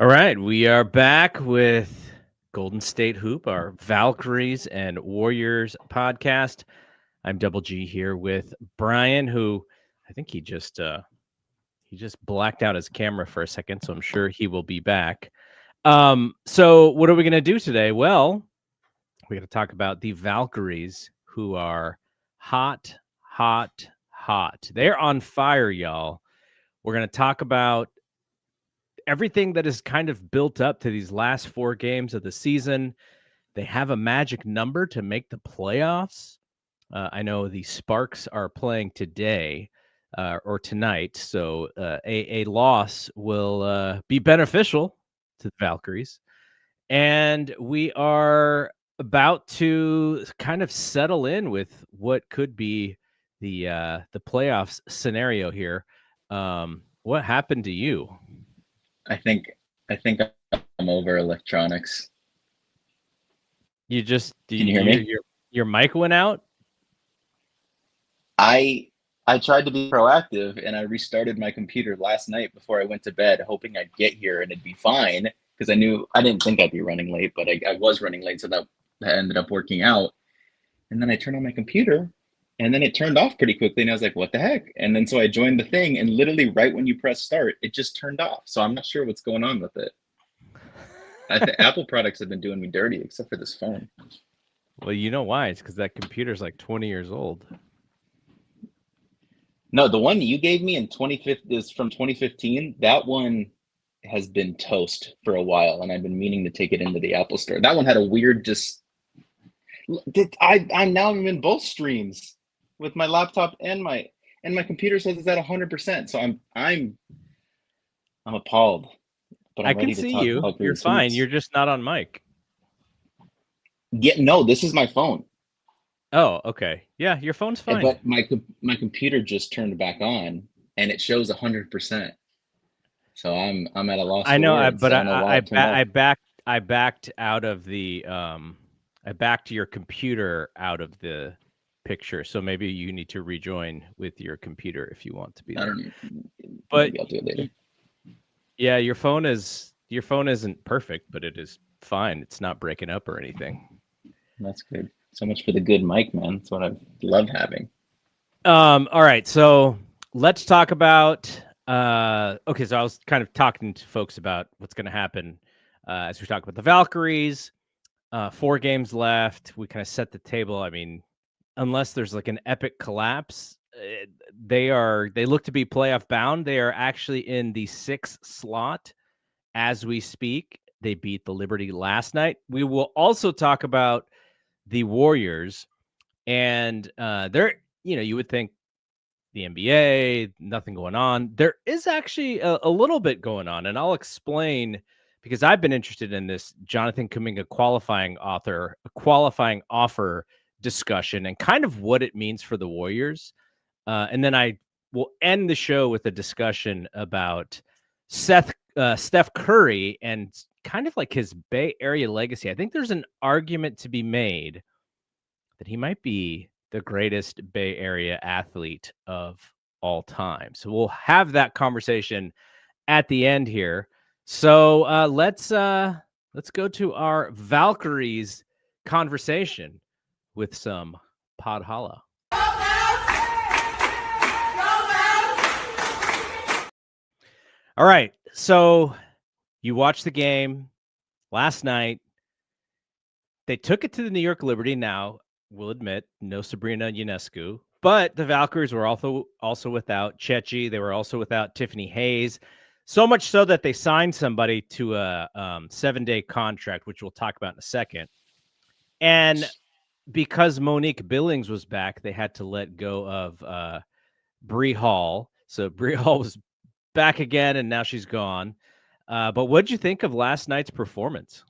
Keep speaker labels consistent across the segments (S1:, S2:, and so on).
S1: All right, we are back with Golden State Hoop, our Valkyries and Warriors podcast. I'm Double G here with Brian, who I think he just blacked out his camera for a second, so I'm sure he will be back. So what are we going to do today? Well, we're going to talk about the Valkyries, who are hot, hot, hot. They're on fire, y'all. We're going to talk about everything that is kind of built up to these last 4 games of the season. They have a magic number to make the playoffs. I know the Sparks are playing today or tonight, so a loss will be beneficial to the Valkyries. And we are about to kind of settle in with what could be the playoffs scenario here. What happened to you?
S2: I think I'm over electronics.
S1: You just
S2: Can you hear me?
S1: Your mic went out?
S2: I tried to be proactive and I restarted my computer last night before I went to bed, hoping I'd get here and it'd be fine because I didn't think I'd be running late, but I was running late, so that ended up working out. And then I turned on my computer and then it turned off pretty quickly and I was like, what the heck? And then so I joined the thing and literally right when you press start, it just turned off. So I'm not sure what's going on with it. I think Apple products have been doing me dirty except for this phone.
S1: Well, you know why? It's because that computer's like 20 years old.
S2: No, the one you gave me in 2015 is from 2015. That one has been toast for a while, and I've been meaning to take it into the Apple Store. That one had a weird I'm now in both streams with my laptop and my computer says it's at 100%. So I'm appalled. But I'm
S1: I can
S2: ready to
S1: see
S2: talk
S1: you.
S2: Valkyries
S1: You're fine.
S2: hoops.
S1: You're just not on mic.
S2: Yeah, no, this is my phone.
S1: Oh, okay. Yeah, your phone's fine.
S2: But my computer just turned back on, and it shows 100%. So I'm at a loss.
S1: I know,
S2: for words.
S1: but
S2: I don't know why it turned off.
S1: I backed out of the I backed your computer out of the picture. So maybe you need to rejoin with your computer if you want to be there.
S2: I don't know.
S1: But
S2: Maybe I'll do it later.
S1: Yeah, your phone isn't perfect, but it is fine. It's not breaking up or anything.
S2: That's good. So much for the good mic, man. That's what I love having.
S1: All right, so let's talk about okay, so I was kind of talking to folks about what's going to happen as we talk about the Valkyries. 4 games left. We kind of set the table. I mean, unless there's like an epic collapse, they look to be playoff bound. They are actually in the 6th slot as we speak. They beat the Liberty last night. We will also talk about the Warriors, and they're, you would think the NBA, nothing going on. There is actually a little bit going on, and I'll explain because I've been interested in this Jonathan Kuminga qualifying offer discussion and kind of what it means for the Warriors. And then I will end the show with a discussion about Steph Curry and kind of like his Bay Area legacy. I think there's an argument to be made that he might be the greatest Bay Area athlete of all time. So we'll have that conversation at the end here. So let's go to our Valkyries conversation with some Pod Holla. All right, so you watched the game last night. They took it to the New York Liberty. Now, we'll admit, no Sabrina Ionescu, but the Valkyries were also without Chechi. They were also without Tiffany Hayes. So much so that they signed somebody to a 7-day contract, which we'll talk about in a second. And because Monique Billings was back, they had to let go of Bree Hall. So Bree Hall was back again, and now she's gone. But what'd you think of last night's performance?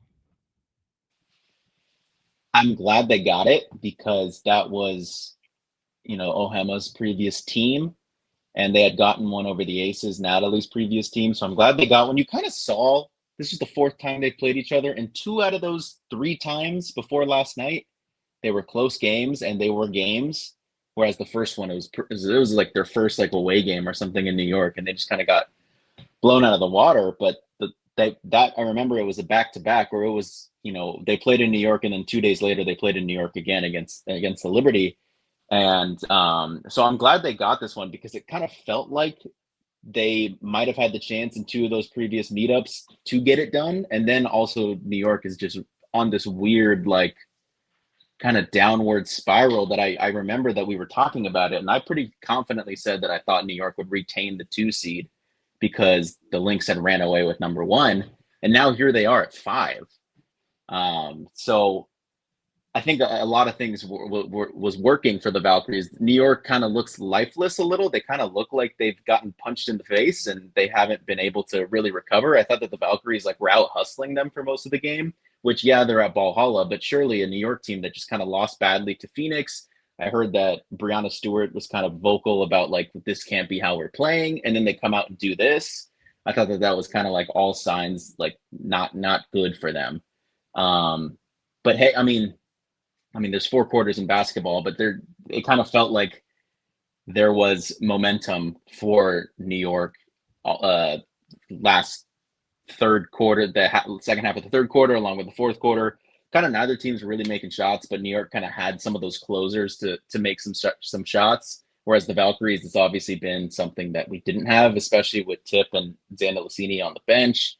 S2: I'm glad they got it because that was, Ohema's previous team, and they had gotten one over the Aces, Natalie's previous team. So I'm glad they got one. You kind of saw this is the 4th time they played each other, and 2 out of those 3 times before last night, they were close games and they were games. Whereas the first one, it was like their first like away game or something in New York, and they just kind of got blown out of the water. But that I remember it was a back-to-back where it was, they played in New York, and then 2 days later they played in New York again against the Liberty. And so I'm glad they got this one, because it kind of felt like they might have had the chance in two of those previous meetups to get it done. And then also New York is just on this weird, like, kind of downward spiral that I remember that we were talking about it. And I pretty confidently said that I thought New York would retain the 2 seed because the Lynx had ran away with number 1. And now here they are at 5. So I think a lot of things was working for the Valkyries. New York kind of looks lifeless a little. They kind of look like they've gotten punched in the face and they haven't been able to really recover. I thought that the Valkyries were out hustling them for most of the game, which, yeah, they're at Valhalla, but surely a New York team that just kind of lost badly to Phoenix. I heard that Breanna Stewart was kind of vocal about this can't be how we're playing. And then they come out and do this. I thought that was kind of all signs, not good for them. But hey, I mean, there's 4 quarters in basketball, but it kind of felt like there was momentum for New York last third quarter, the second half of the third quarter, along with the fourth quarter. Kind of neither team's really making shots, but New York kind of had some of those closers to make some shots. Whereas the Valkyries, it's obviously been something that we didn't have, especially with Tip and Xanda Lucini on the bench,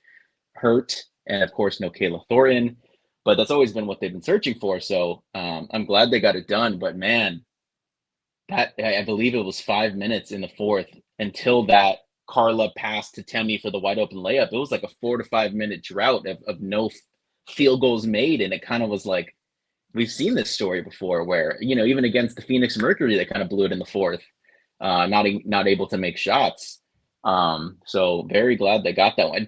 S2: hurt, and of course no Kayla Thornton. But that's always been what they've been searching for. So I'm glad they got it done. But man, that I believe it was 5 minutes in the fourth until that Carla passed to Temi for the wide open layup. It was like a 4 to 5 minute drought of no field goals made. And it kind of was like, we've seen this story before where, even against the Phoenix Mercury, they kind of blew it in the fourth, not able to make shots. So very glad they got that one.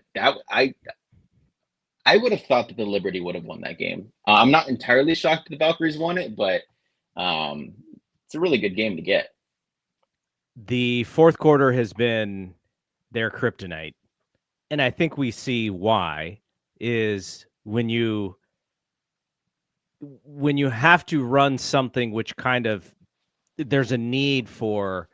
S2: I would have thought that the Liberty would have won that game. I'm not entirely shocked that the Valkyries won it, but it's a really good game to get.
S1: The fourth quarter has been their kryptonite. And I think we see why is when you have to run something which kind of there's a need for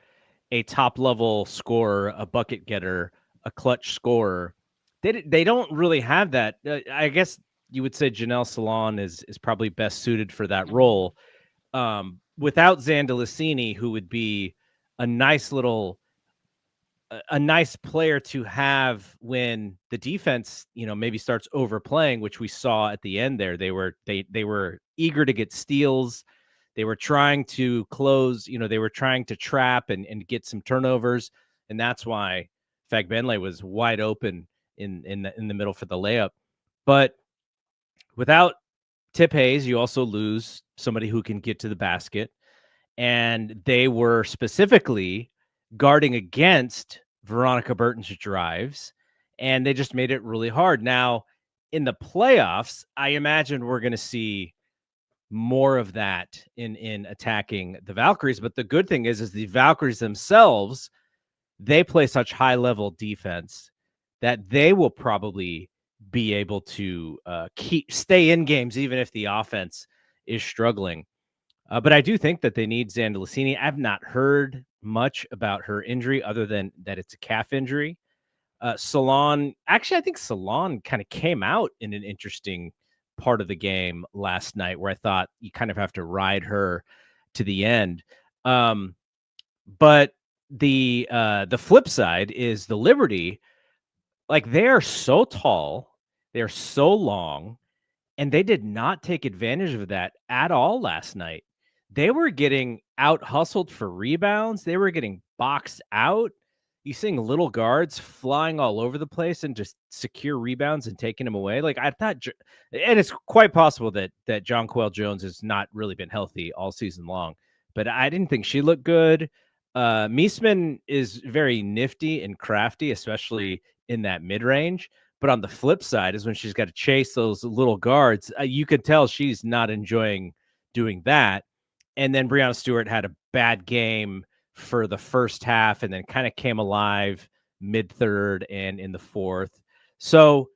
S1: a top level scorer, a bucket getter, a clutch scorer. They don't really have that. I guess you would say Janelle Salon is probably best suited for that role. Without Xanda Lucini, who would be a nice player to have when the defense, maybe starts overplaying, which we saw at the end there. They were eager to get steals. They were trying to close, they were trying to trap and get some turnovers. And that's why Fágbénlé was wide open in the middle for the layup. But without Tip Hayes, you also lose somebody who can get to the basket. And they were specifically guarding against Veronica Burton's drives, and they just made it really hard. Now, in the playoffs, I imagine we're going to see more of that in attacking the Valkyries. But the good thing is the Valkyries themselves, they play such high-level defense that they will probably be able to stay in games even if the offense is struggling. But I do think that they need Xanda Lucini. I've not heard much about her injury other than that it's a calf injury. Salon, actually, I think Salon kind of came out in an interesting part of the game last night where I thought you kind of have to ride her to the end. But the flip side is the Liberty. They are so tall, they're so long, and they did not take advantage of that at all last night. They were getting out hustled for rebounds. They were getting boxed out. You seeing little guards flying all over the place and just secure rebounds and taking them away. I thought, and it's quite possible that Jonquel Jones has not really been healthy all season long, but I didn't think she looked good. Meesman is very nifty and crafty, especially in that mid-range. But on the flip side is when she's got to chase those little guards, you could tell she's not enjoying doing that. And then Breanna Stewart had a bad game for the first half and then kind of came alive mid-third and in the fourth. So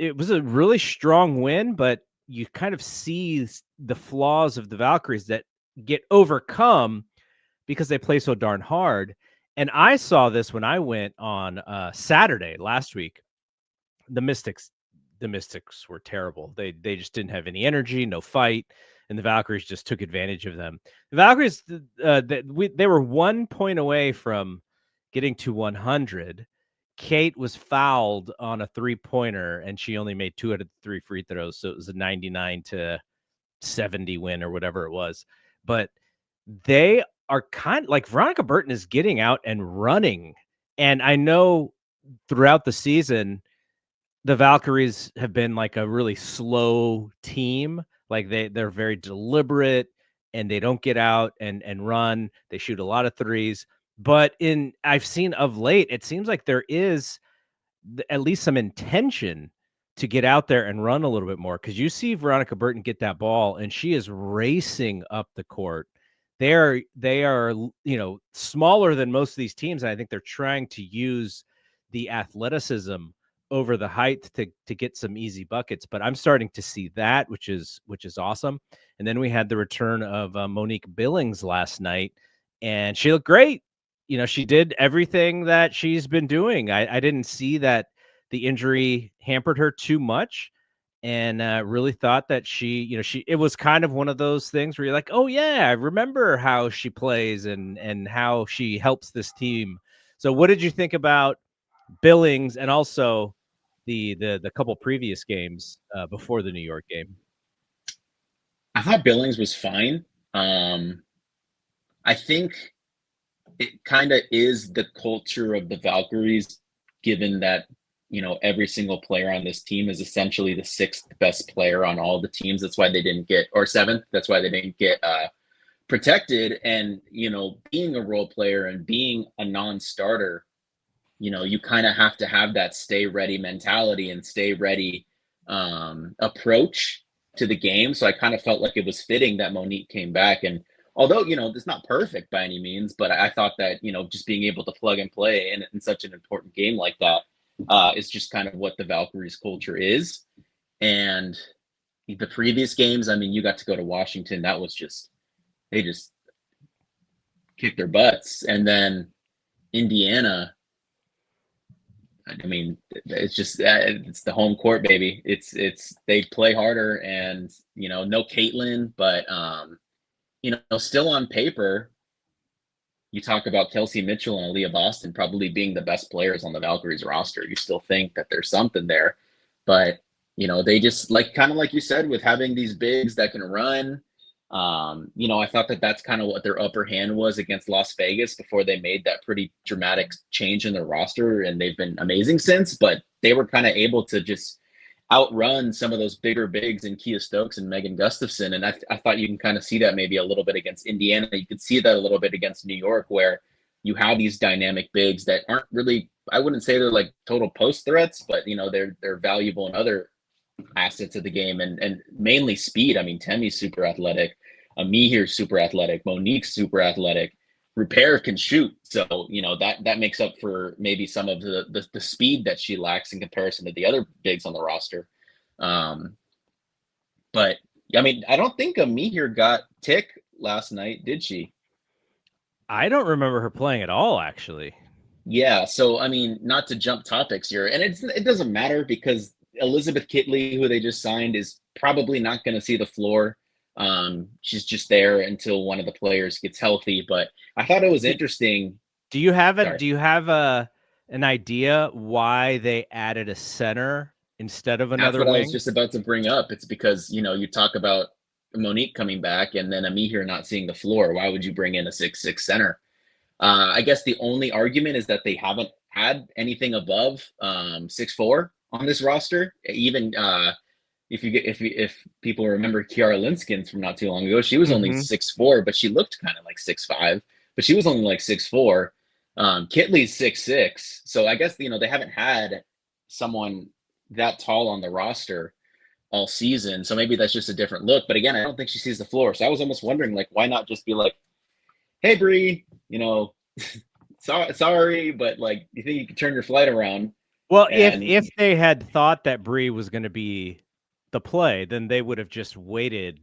S1: it was a really strong win, but you kind of see the flaws of the Valkyries that get overcome because they play so darn hard. And I saw this when I went on Saturday last week. the Mystics were terrible. They just didn't have any energy, no fight, and the Valkyries just took advantage of them. The Valkyries, they were 1 point away from getting to 100. Kate was fouled on a 3-pointer, and she only made 2 out of 3 free throws, so it was a 99-70 win or whatever it was. But they are kind of like Veronica Burton is getting out and running, and I know throughout the season the Valkyries have been like a really slow team. Like they're very deliberate and they don't get out and run. They shoot a lot of threes. But I've seen of late, it seems like there is at least some intention to get out there and run a little bit more. Cause you see Veronica Burton get that ball and she is racing up the court. They are, smaller than most of these teams. And I think they're trying to use the athleticism over the height to get some easy buckets, but I'm starting to see that, which is awesome. And then we had the return of Monique Billings last night, and she looked great. She did everything that she's been doing. I didn't see that the injury hampered her too much, and really thought that it was kind of one of those things where you're like, oh yeah, I remember how she plays and how she helps this team. So what did you think about Billings and also the couple previous games before the New York game?
S2: I thought Billings was fine. I think it kind of is the culture of the Valkyries, given that, every single player on this team is essentially the 6th best player on all the teams. That's why they didn't get, or 7th. That's why they didn't get protected. And, being a role player and being a non-starter, you kind of have to have that stay ready mentality and stay ready approach to the game. So I kind of felt like it was fitting that Monique came back. And although, it's not perfect by any means, but I thought that, just being able to plug and play in such an important game like that is just kind of what the Valkyries culture is. And the previous games, I mean, you got to go to Washington. That was they just kicked their butts. And then Indiana, I mean, it's just it's the home court, baby. It's they play harder, and no Caitlin, but still on paper, you talk about Kelsey Mitchell and Aaliyah Boston probably being the best players on the Valkyries roster. You still think that there's something there, but they just kind of like you said, with having these bigs that can run. I thought that that's kind of what their upper hand was against Las Vegas before they made that pretty dramatic change in their roster, and they've been amazing since. But they were kind of able to just outrun some of those bigger bigs in Kia Stokes and Megan Gustafson. And I thought you can kind of see that maybe a little bit against Indiana. You could see that a little bit against New York, where you have these dynamic bigs that aren't really, I wouldn't say they're like total post threats, but they're valuable in other assets of the game, and mainly speed. I mean, Temi's super athletic. Mihir's super athletic. Monique's super athletic. Repair can shoot, so that makes up for maybe some of the speed that she lacks in comparison to the other bigs on the roster. But I mean, I don't think Mihir got tick last night, did she?
S1: I don't remember her playing at all, actually.
S2: Yeah, so I mean, not to jump topics here, and it doesn't matter because Elizabeth Kitley, who they just signed, is probably not going to see the floor. She's just there until one of the players gets healthy. But I thought it was interesting.
S1: Do you have an idea why they added a center instead of another
S2: wing? That's what
S1: I
S2: was just about to bring up. It's because you talk about Monique coming back and then Mihir not seeing the floor. Why would you bring in a 6'6" center? I guess the only argument is that they haven't had anything above 6'4" on this roster. Even if people remember Kiara Linskins from not too long ago, she was only 6'4", but she looked kind of like 6'5", but she was only like 6'4". Kitley's 6'6", so I guess they haven't had someone that tall on the roster all season, so maybe that's just a different look. But again, I don't think she sees the floor, so I was almost wondering, like, why not just be like, hey Bree, sorry, but like, you think you could turn your flight around?
S1: Well, if they had thought that Bree was going to be the play, then they would have just waited,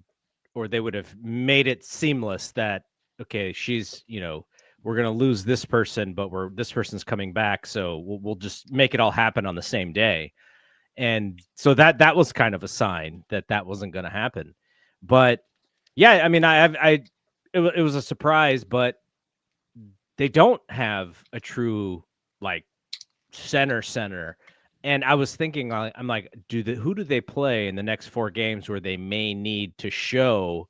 S1: or they would have made it seamless that, okay, she's, we're going to lose this person, but this person's coming back, so we'll just make it all happen on the same day. And so that was kind of a sign that wasn't going to happen. But yeah, I mean, it was a surprise, but they don't have a true like center. And I was thinking, I'm like, who do they play in the next 4 games where they may need to show,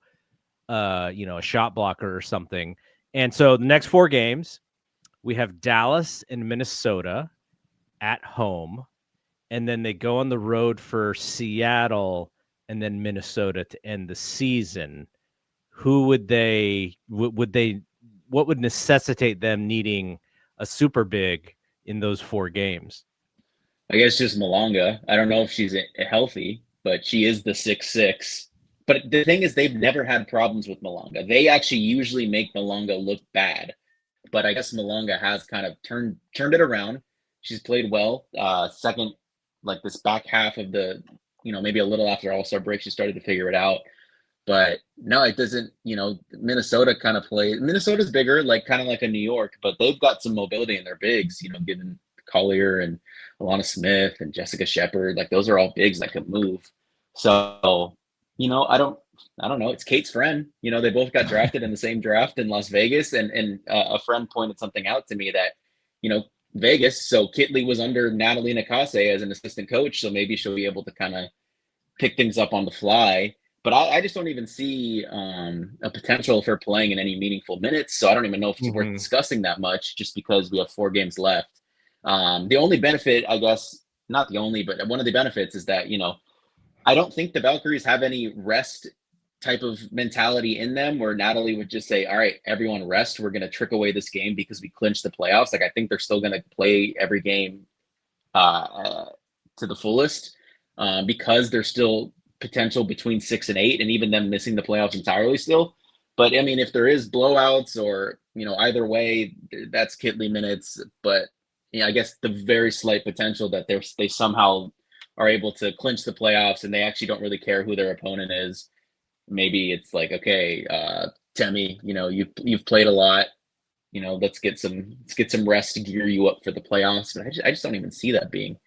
S1: a shot blocker or something? And so the next 4 games, we have Dallas and Minnesota at home, and then they go on the road for Seattle and then Minnesota to end the season. Who would they what would necessitate them needing a super big in those 4 games?
S2: I guess just Malonga. I don't know if she's healthy, but she is the 6'6". But the thing is, they've never had problems with Malonga. They actually usually make Malonga look bad, but I guess Malonga has kind of turned it around. She's played well. Second, like this back half of the, maybe a little after All-Star break, she started to figure it out. But no, it doesn't. Minnesota kind of plays. Minnesota's bigger, like kind of like a New York, but they've got some mobility in their bigs. Given Collier and Alana Smith and Jessica Shepard, like those are all bigs that can move. So, I don't know. It's Kate's friend. They both got drafted in the same draft in Las Vegas, and a friend pointed something out to me that, Vegas. So Kitley was under Natalie Nakase as an assistant coach, so maybe she'll be able to kind of pick things up on the fly. But I just don't even see a potential for playing in any meaningful minutes. So I don't even know if it's worth discussing that much, just because we have 4 games left. The only benefit, I guess, not the only, but one of the benefits is that, I don't think the Valkyries have any rest type of mentality in them where Natalie would just say, all right, everyone rest. We're going to trick away this game because we clinched the playoffs. Like, I think they're still going to play every game to the fullest because there's still potential between 6 and 8, and even them missing the playoffs entirely still. But I mean, if there is blowouts or, either way, that's Kitley minutes. But I guess the very slight potential that they somehow are able to clinch the playoffs and they actually don't really care who their opponent is. Maybe it's like, okay, Temi, you've played a lot. Let's get some rest to gear you up for the playoffs. But I just don't even see that being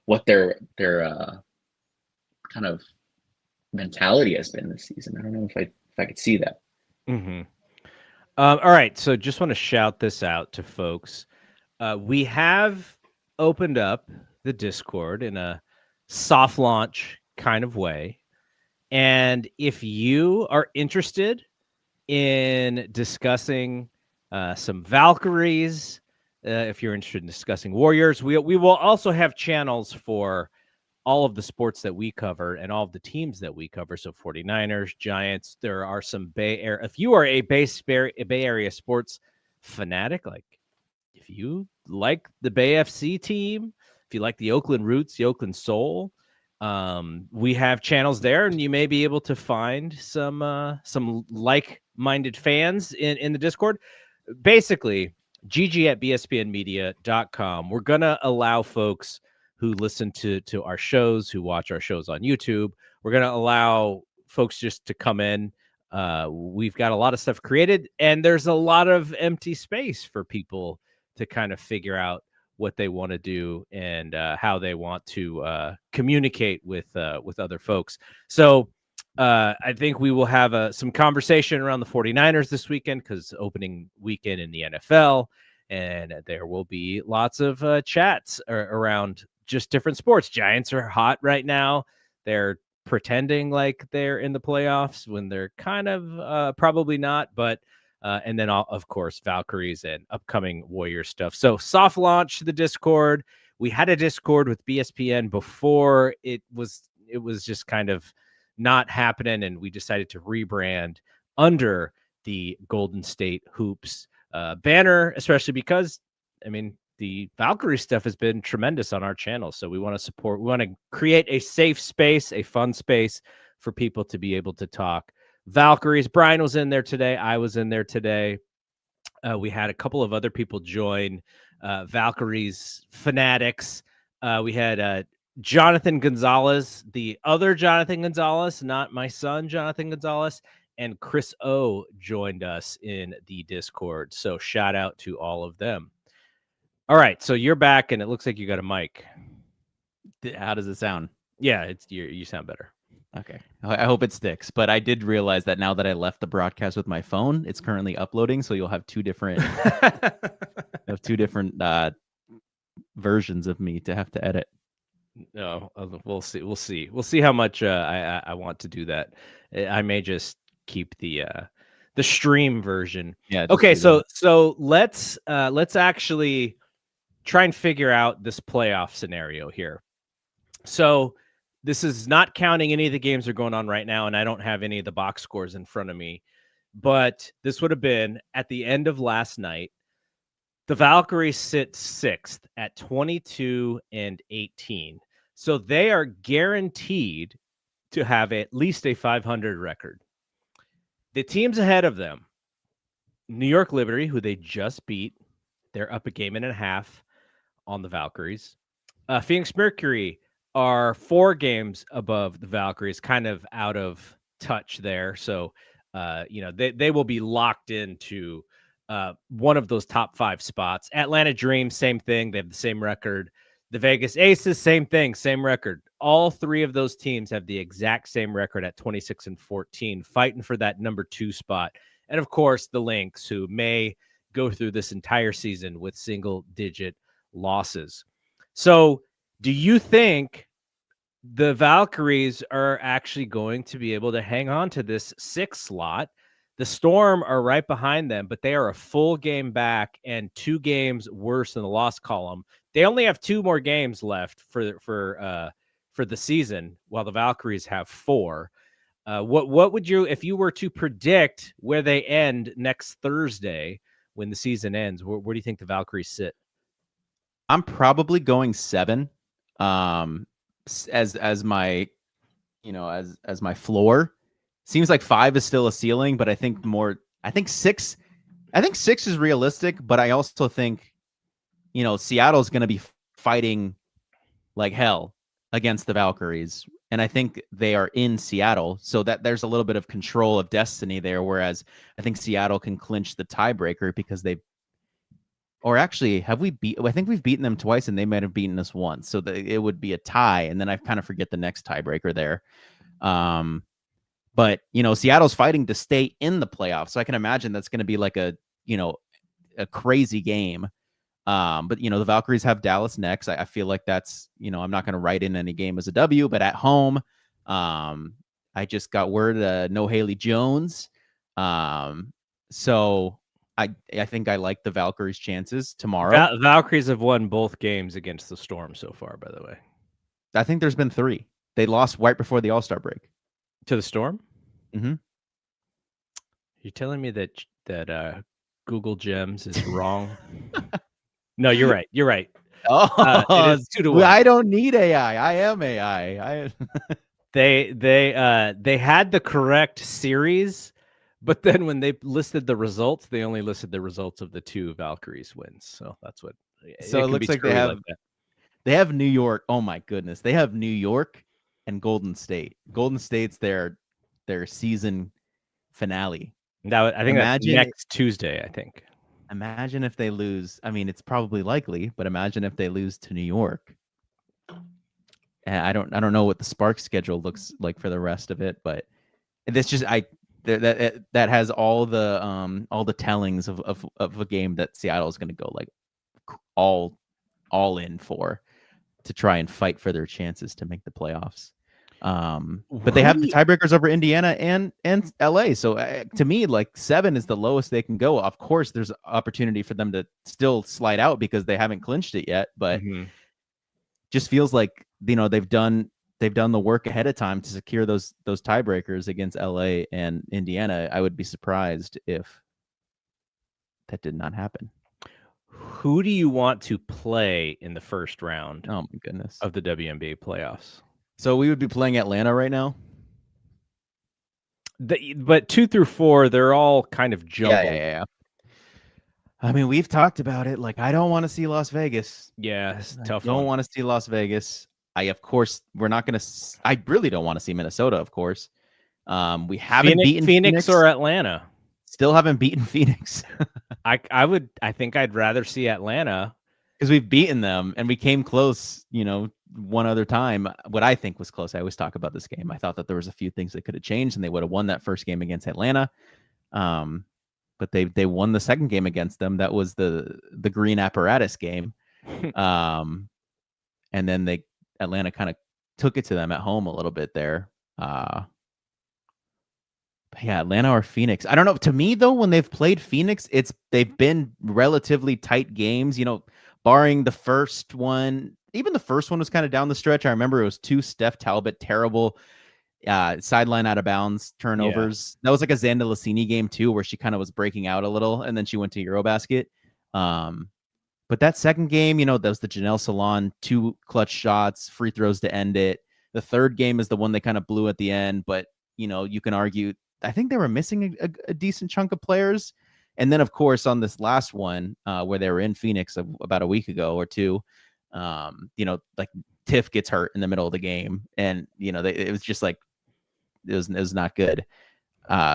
S2: what their kind of mentality has been this season. I don't know if I could see that.
S1: Mm-hmm. All right, so just want to shout this out to folks. We have opened up the Discord in a soft launch kind of way, and if you are interested in discussing some Valkyries, if you're interested in discussing Warriors, we will also have channels for all of the sports that we cover and all of the teams that we cover. So 49ers, Giants, there are some Bay Area. If you are a Bay Area sports fanatic, like if you like the Bay FC team, if you like the Oakland Roots, the Oakland Soul, we have channels there, and you may be able to find some like-minded fans in the Discord. Basically, gg@bspnmedia.com. We're going to allow folks who listen to our shows, who watch our shows on YouTube. We're going to allow folks just to come in. We've got a lot of stuff created, and there's a lot of empty space for people to kind of figure out what they want to do and how they want to communicate with other folks. So I think we will have some conversation around the 49ers this weekend, because opening weekend in the NFL, and there will be lots of chats around just different sports. Giants are hot right now. They're pretending like they're in the playoffs when they're kind of probably not, but and then of course Valkyries and upcoming Warrior stuff. So soft launch the Discord. We had a Discord with BSPN before it was just kind of not happening, and we decided to rebrand under the Golden State Hoops banner, especially because, I mean, the Valkyrie stuff has been tremendous on our channel. So we want to create a safe space, a fun space for people to be able to talk Valkyries. Brian was in there today. I was in there today. We had a couple of other people join, Valkyries fanatics. We had Jonathan Gonzalez, the other Jonathan Gonzalez, not my son, Jonathan Gonzalez, and Chris O joined us in the Discord. So shout out to all of them. All right, so you're back, and it looks like you got a mic.
S3: How does it sound?
S1: Yeah, you sound better.
S3: Okay. I hope it sticks. But I did realize that now that I left the broadcast with my phone, it's currently uploading. So you'll have two different versions of me to have to edit.
S1: No, we'll see. We'll see how much I want to do that. I may just keep the stream version.
S3: Yeah.
S1: Okay, so let's actually try and figure out this playoff scenario here. So this is not counting any of the games that are going on right now, and I don't have any of the box scores in front of me. But this would have been at the end of last night. The Valkyries sit 6th at 22-18. So they are guaranteed to have at least a 500 record. The teams ahead of them, New York Liberty, who they just beat, they're up a game and a half on the Valkyries. Phoenix Mercury are 4 games above the Valkyries, kind of out of touch there. So, they will be locked into one of those top 5 spots. Atlanta Dream, same thing. They have the same record. The Vegas Aces, same thing, same record. All 3 of those teams have the exact same record at 26-14, fighting for that number 2 spot. And of course, the Lynx, who may go through this entire season with single-digit losses. So, do you think the Valkyries are actually going to be able to hang on to this 6th slot? The Storm are right behind them, but they are a full game back and 2 games worse than the loss column. They only have 2 more games left for the season, while the Valkyries have 4. What would you, if you were to predict where they end next Thursday when the season ends, where do you think the Valkyries sit?
S3: I'm probably going 7 as my as my floor. Seems like 5 is still a ceiling, but I think 6 is realistic, but I also think Seattle's going to be fighting like hell against the Valkyries, and I think they are in Seattle, so that there's a little bit of control of destiny there, whereas I think Seattle can clinch the tiebreaker because I think we've beaten them twice and they might have beaten us once. So it would be a tie. And then I kind of forget the next tiebreaker there. But Seattle's fighting to stay in the playoffs. So I can imagine that's going to be like a crazy game. But the Valkyries have Dallas next. I feel like that's, I'm not going to write in any game as a W, but at home, I just got word, no Haley Jones. So I think I like the Valkyries' chances tomorrow.
S1: Valkyries have won both games against the Storm so far, by the way.
S3: I think there's been 3. They lost right before the All-Star break.
S1: To the Storm?
S3: Mm-hmm.
S1: You're telling me that Google Gems is wrong? No, you're right. You're right.
S3: Oh,
S1: it is 2-1.
S3: I don't need AI. I am AI.
S1: They had the correct series, but then when they listed the results, they only listed the results of the 2 Valkyries wins. So that's what.
S3: So it looks like they have New York. Oh my goodness, they have New York and Golden State. Golden State's their season finale.
S1: I think that's next Tuesday. I think.
S3: Imagine if they lose. I mean, it's probably likely, but imagine if they lose to New York. And I don't know what the Sparks schedule looks like for the rest of it, but this just that has all the tellings of a game that Seattle is going to go like all in for to try and fight for their chances to make the playoffs. But they have the tiebreakers over Indiana and LA. So to me, like 7 is the lowest they can go. Of course, there's opportunity for them to still slide out because they haven't clinched it yet. But just feels like they've done the work ahead of time to secure those tiebreakers against LA and Indiana. I would be surprised if that did not happen.
S1: Who do you want to play in the first round?
S3: Oh my goodness,
S1: of the WNBA playoffs.
S3: So we would be playing Atlanta right now.
S1: But 2 through 4, they're all kind of jumbled.
S3: Yeah. I mean, we've talked about it. Like, I don't want to see Las Vegas.
S1: Yeah, it's tough.
S3: I don't want to see Las Vegas. We're not going to. I really don't want to see Minnesota, of course. We haven't beaten
S1: Phoenix or Atlanta.
S3: Still haven't beaten Phoenix.
S1: I think I'd rather see Atlanta
S3: because we've beaten them and we came close, one other time, what I think was close. I always talk about this game. I thought that there was a few things that could have changed, and they would have won that first game against Atlanta. But they won the second game against them. That was the green apparatus game. And then Atlanta kind of took it to them at home a little bit there. Yeah, Atlanta or Phoenix. I don't know. To me, though, when they've played Phoenix, they've been relatively tight games, barring the first one. Even the first one was kind of down the stretch. I remember it was 2 Steph Talbot terrible sideline out of bounds turnovers. Yeah. That was like a Xanda Lassini game too, where she kind of was breaking out a little, and then she went to Eurobasket. But that second game, that was the Janelle Salon 2 clutch shots, free throws to end it. The third game is the one they kind of blew at the end, but you can argue, I think they were missing a decent chunk of players. And then, of course, on this last one, where they were in Phoenix about a week ago or two, like Tiff gets hurt in the middle of the game, and it was just like it was not good.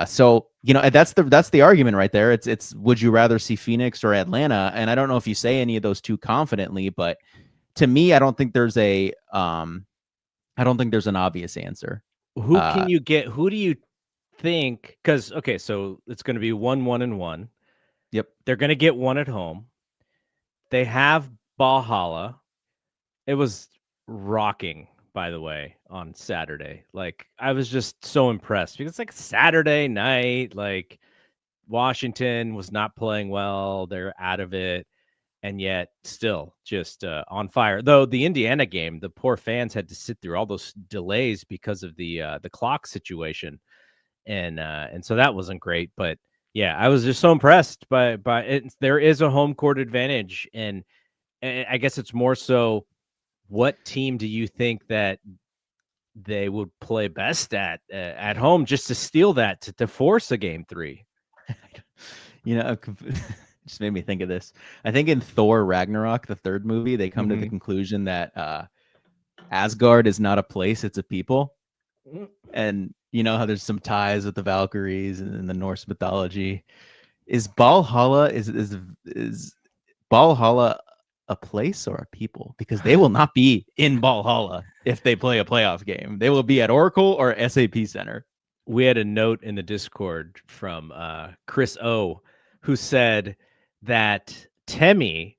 S3: So that's the argument right there. It's would you rather see Phoenix or Atlanta? And I don't know if you say any of those two confidently, but to me, I don't think there's an obvious answer.
S1: Who can you get? Who do you think? Because so it's going to be 1-1-1.
S3: Yep,
S1: they're going to get one at home. They have Valhalla. It was rocking, by the way, on Saturday. Like, I was just so impressed because it's like Saturday night, like Washington was not playing well. They're out of it. And yet still just on fire. Though the Indiana game, the poor fans had to sit through all those delays because of the clock situation. And so that wasn't great. But yeah, I was just so impressed by it. There is a home court advantage. And I guess it's more so, what team do you think that they would play best at home just to steal that, to force a game 3?
S3: Just made me think of this. I think in Thor Ragnarok, the third movie, they come to the conclusion that Asgard is not a place, it's a people. And how there's some ties with the Valkyries and the Norse mythology. Is Valhalla is Valhalla a place or a people? Because they will not be in Valhalla if they play a playoff game. They will be at Oracle or SAP Center.
S1: We had a note in the Discord from Chris O, who said that Temi,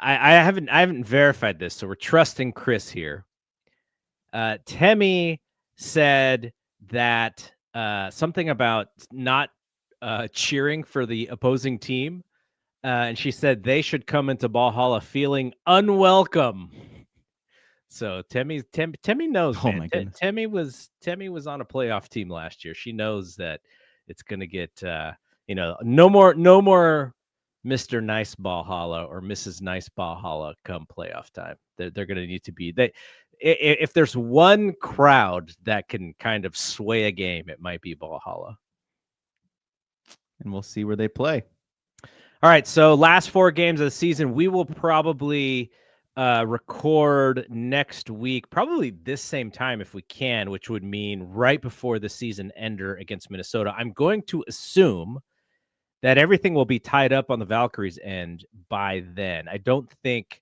S1: I haven't verified this, so we're trusting Chris here. Temi said that something about not cheering for the opposing team. And she said they should come into Valhalla feeling unwelcome. So Temi knows.
S3: Oh
S1: man.
S3: my goodness.
S1: Temi was on a playoff team last year. She knows that it's going to get no more Mr. Nice Valhalla or Mrs. Nice Valhalla come playoff time. They're going to need to be if there's one crowd that can kind of sway a game, it might be Valhalla.
S3: And we'll see where they play.
S1: All right, so last 4 games of the season, we will probably record next week, probably this same time if we can, which would mean right before the season ender against Minnesota. I'm going to assume that everything will be tied up on the Valkyries end by then. I don't think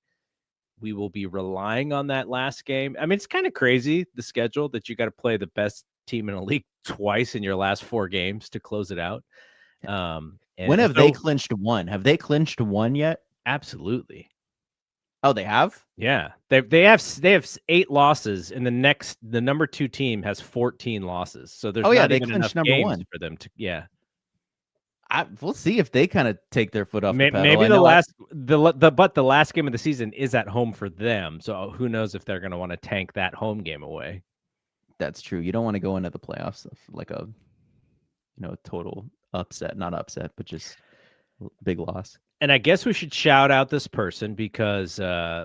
S1: we will be relying on that last game. I mean, it's kind of crazy, the schedule, that you got to play the best team in a league twice in your last 4 games to close it out.
S3: When have they clinched one? Have they clinched one yet?
S1: Absolutely.
S3: Oh, they have?
S1: Yeah. They have 8 losses, and the number 2 team has 14 losses. So there's not even enough
S3: number
S1: games
S3: 1
S1: for them to. Yeah.
S3: We'll see if they kind of take their foot off the pedal.
S1: Maybe the last game of the season is at home for them. So who knows if they're going to want to tank that home game away.
S3: That's true. You don't want to go into the playoffs like a total upset, not upset, but just big loss.
S1: And I guess we should shout out this person because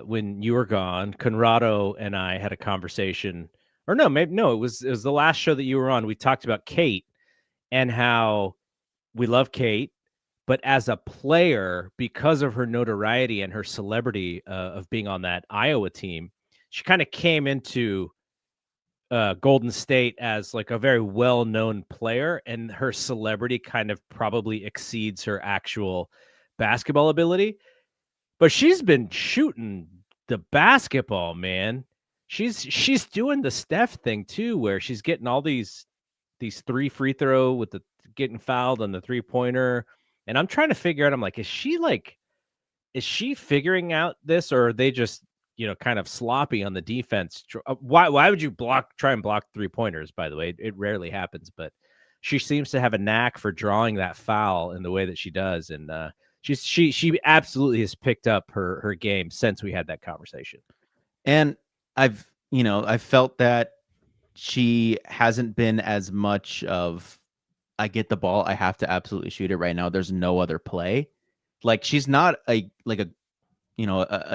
S1: when you were gone, Conrado and I had a conversation, or it was the last show that you were on. We talked about Kate and how we love Kate, but as a player, because of her notoriety and her celebrity of being on that Iowa team, she kind of came into Golden State as like a very well-known player, and her celebrity kind of probably exceeds her actual basketball ability. But she's been shooting the basketball, man. She's doing the Steph thing too, where she's getting all these 3 free throw with the getting fouled on the 3-pointer. And I'm trying to figure out, I'm like, is she figuring out this, or are they just, kind of sloppy on the defense? Why would you try and block 3-pointers, by the way? It rarely happens, but she seems to have a knack for drawing that foul in the way that she does. And she absolutely has picked up her game since we had that conversation.
S3: And I've felt that she hasn't been as much of, I get the ball, I have to absolutely shoot it right now, there's no other play. Like, she's not a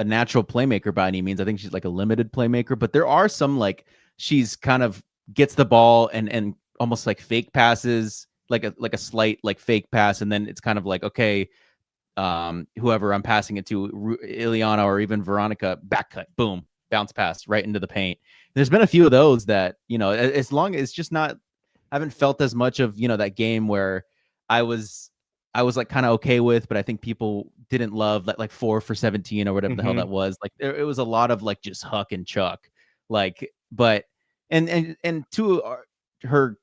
S3: natural playmaker by any means. I think she's like a limited playmaker, but there are some, like, she's kind of gets the ball and almost like fake passes, like a slight like fake pass, and then it's kind of like, okay, whoever I'm passing it to, Ileana or even Veronica, back cut, boom, bounce pass right into the paint. There's been a few of those that, as long as it's just not, I haven't felt as much of, that game where I was like kind of okay with, but I think people didn't love that, like 4 for 17 or whatever the hell that was. Like it was a lot of like just huck and chuck, like, but, and to her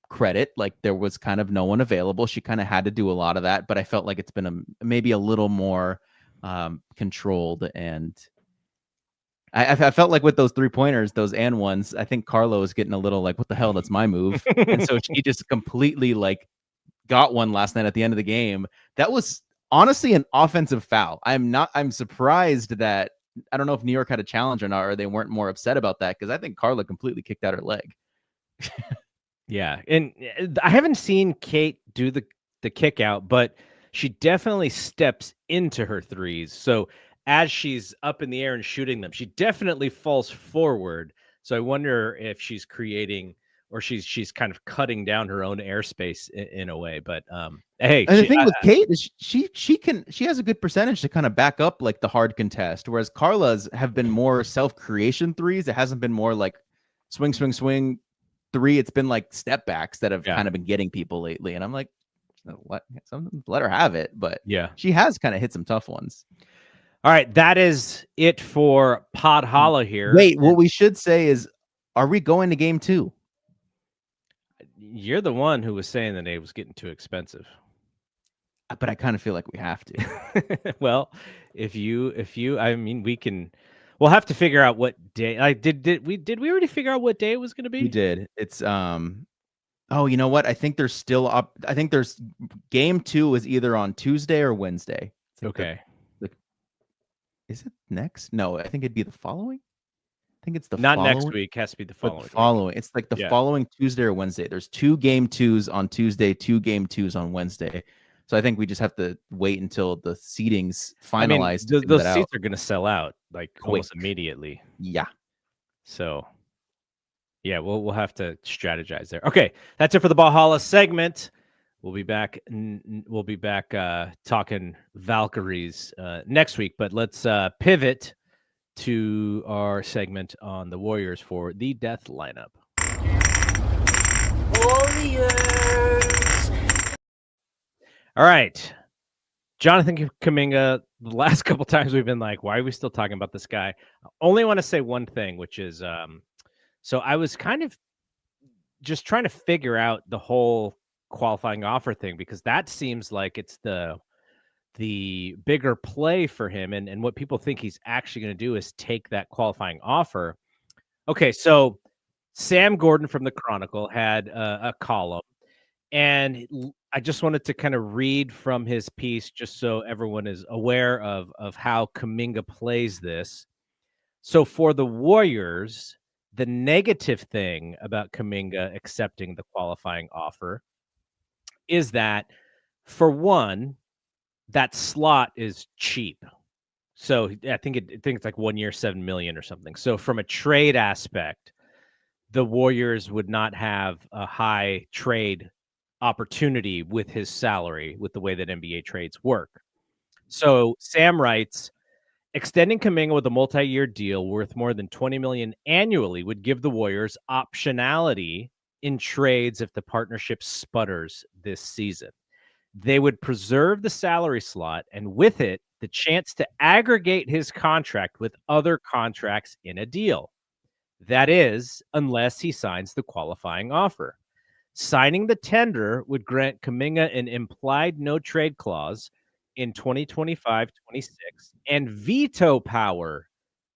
S3: credit, like there was kind of no one available. She kind of had to do a lot of that, but I felt like it's been maybe a little more controlled. And I felt like with those 3-pointers, those and ones, I think Carlo was getting a little like, what the hell, that's my move. And so she just completely like got one last night at the end of the game. That was honestly an offensive foul. I'm surprised that, I don't know if New York had a challenge or not, or they weren't more upset about that, because I think Carla completely kicked out her leg.
S1: Yeah. And I haven't seen Kate do the kick out, but she definitely steps into her threes. So as she's up in the air and shooting them, she definitely falls forward. So I wonder if she's creating, or she's kind of cutting down her own airspace in a way. But hey,
S3: and the thing with Kate is she has a good percentage to kind of back up like the hard contest, whereas Carla's have been more self-creation threes. It hasn't been more like swing 3. It's been like step backs that have kind of been getting people lately. And I'm like, let her have it. But
S1: yeah,
S3: she has kind of hit some tough ones.
S1: All right, that is it for Pod Holla here.
S3: Wait, what we should say is, are we going to game 2?
S1: You're the one who was saying that it was getting too expensive.
S3: But I kind of feel like we have to.
S1: Well, if you, I mean, we'll have to figure out what day. Did we already figure out what day it was going to be?
S3: We did. It's oh, you know what? I think there's still up. I think there's game 2 is either on Tuesday or Wednesday.
S1: Okay.
S3: Is it next? No, I think it'd be the following. I think it's
S1: not next week. Has to be the following.
S3: Following. It's like the following Tuesday or Wednesday. There's 2 game 2s on Tuesday, 2 game 2s on Wednesday. So I think we just have to wait until the seating's finalized.
S1: I mean, those seats are going to sell out like almost immediately.
S3: Yeah.
S1: So yeah, we'll have to strategize there. Okay, that's it for the Valhalla segment. We'll be back. We'll be back talking Valkyries next week. But let's pivot to our segment on the Warriors for the death lineup. Warriors. All right, Jonathan Kuminga. The last couple times we've been like, why are we still talking about this guy? I only want to say one thing, which is, so I was kind of just trying to figure out the whole qualifying offer thing, because that seems like it's the bigger play for him, and what people think he's actually going to do is take that qualifying offer. Okay, so Sam Gordon from the Chronicle had a column, and I just wanted to kind of read from his piece just so everyone is aware of how Kuminga plays this. So for the Warriors, the negative thing about Kuminga accepting the qualifying offer is that, for one, that slot is cheap. So I think it's like 1 year, $7 million or something. So from a trade aspect, the Warriors would not have a high trade opportunity with his salary, with the way that NBA trades work. So Sam writes, extending Kuminga with a multi-year deal worth more than $20 million annually would give the Warriors optionality in trades if the partnership sputters this season. They would preserve the salary slot, and with it, the chance to aggregate his contract with other contracts in a deal. That is, unless he signs the qualifying offer. Signing the tender would grant Kuminga an implied no-trade clause in 2025-26 and veto power